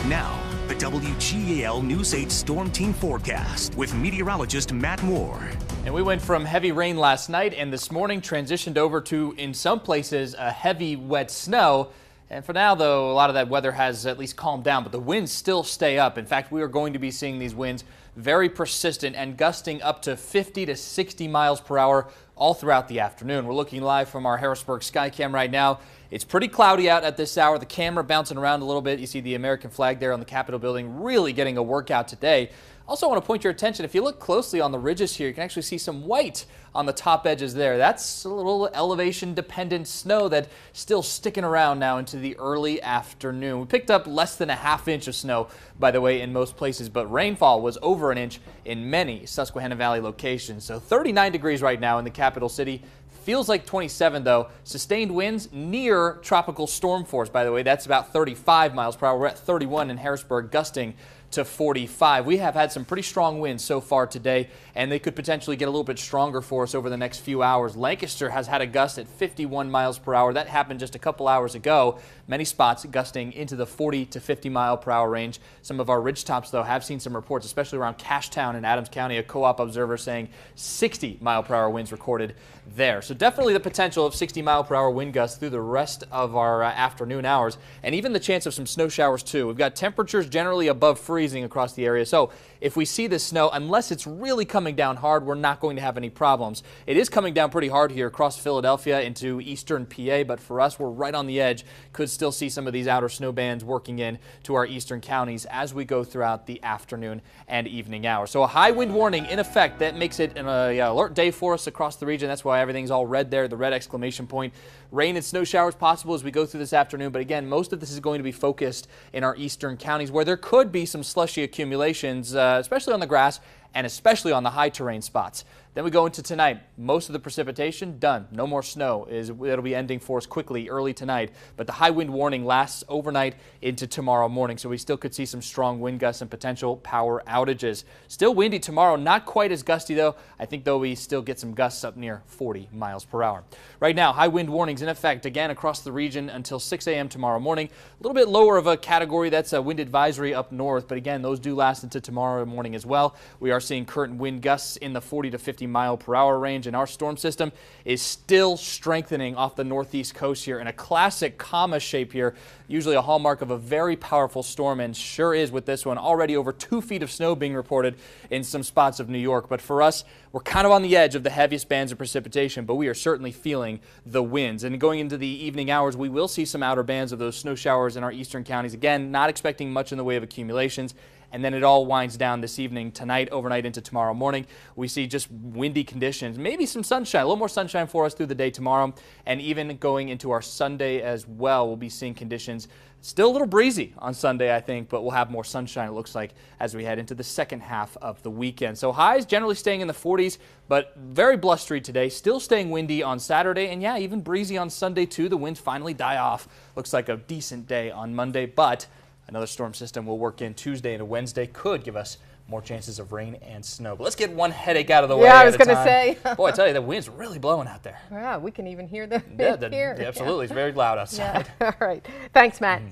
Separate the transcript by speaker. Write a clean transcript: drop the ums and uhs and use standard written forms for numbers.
Speaker 1: Now, the WGAL News 8 Storm Team Forecast with meteorologist Matt Moore.
Speaker 2: And we went from heavy rain last night and this morning transitioned over to, in some places, a heavy wet snow. And for now, though, a lot of that weather has at least calmed down, but the winds still stay up. In fact, we are going to be seeing these winds very persistent and gusting up to 50 to 60 miles per hour all throughout the afternoon. We're looking live from our Harrisburg Skycam right now. It's pretty cloudy out at this hour. The camera bouncing around a little bit. You see the American flag there on the Capitol building, really getting a workout today. Also, I want to point your attention, if you look closely on the ridges here, you can actually see some white on the top edges there. That's a little elevation-dependent snow that's still sticking around now into the early afternoon. We picked up less than a half inch of snow, by the way, in most places, but rainfall was over an inch in many Susquehanna Valley locations. So 39 degrees right now in the capital city. Feels like 27, though. Sustained winds near tropical storm force, by the way. That's about 35 miles per hour. We're at 31 in Harrisburg, gusting to 45. We have had some pretty strong winds so far today, and they could potentially get a little bit stronger for us over the next few hours. Lancaster has had a gust at 51 miles per hour. That happened just a couple hours ago. Many spots gusting into the 40 to 50 mile per hour range. Some of our ridgetops, though, have seen some reports, especially around Cashtown in Adams County. A co-op observer saying 60 mile per hour winds recorded there. So definitely the potential of 60 mile per hour wind gusts through the rest of our afternoon hours, and even the chance of some snow showers too. We've got temperatures generally above freezing across the area. So if we see this snow, unless it's really coming down hard, we're not going to have any problems. It is coming down pretty hard here across Philadelphia into eastern PA, but for us, we're right on the edge. Could still see some of these outer snow bands working in to our eastern counties as we go throughout the afternoon and evening hours. So a high wind warning in effect. That makes it an alert day for us across the region. That's why everything's all red there, the red exclamation point. Rain and snow showers possible as we go through this afternoon, but again, most of this is going to be focused in our eastern counties where there could be some slushy accumulations, especially on the grass and especially on the high terrain spots. Then we go into tonight. Most of the precipitation done. No more snow. It'll be ending for us quickly early tonight, but the high wind warning lasts overnight into tomorrow morning, so we still could see some strong wind gusts and potential power outages. Still windy tomorrow, not quite as gusty though. I think though we still get some gusts up near 40 miles per hour. Right now, high wind warnings in effect again across the region until 6 a.m. tomorrow morning. A little bit lower of a category, that's a wind advisory up north, but again, those do last into tomorrow morning as well. We are seeing current wind gusts in the 40 to 50 mile per hour range, and our storm system is still strengthening off the northeast coast here in a classic comma shape here, usually a hallmark of a very powerful storm, and sure is with this one. Already over 2 feet of snow being reported in some spots of New York, but for us, we're kind of on the edge of the heaviest bands of precipitation, but we are certainly feeling the winds. And going into the evening hours, we will see some outer bands of those snow showers in our eastern counties. Again, not expecting much in the way of accumulations. And then it all winds down this evening, tonight, overnight into tomorrow morning. We see just windy conditions, maybe some sunshine, a little more sunshine for us through the day tomorrow. And even going into our Sunday as well, we'll be seeing conditions still a little breezy on Sunday, I think, but we'll have more sunshine, it looks like, as we head into the second half of the weekend. So highs generally staying in the 40s, but very blustery today, still staying windy on Saturday, and yeah, even breezy on Sunday too. The winds finally die off. Looks like a decent day on Monday, but another storm system will work in Tuesday and Wednesday, could give us more chances of rain and snow. But let's get one headache out of the way.
Speaker 3: Yeah, I was going to say.
Speaker 2: Boy, I tell you, the wind's really blowing out there.
Speaker 3: Yeah, we can even hear the
Speaker 2: Yeah, absolutely. It's very loud outside.
Speaker 3: Yeah. All right. Thanks, Matt.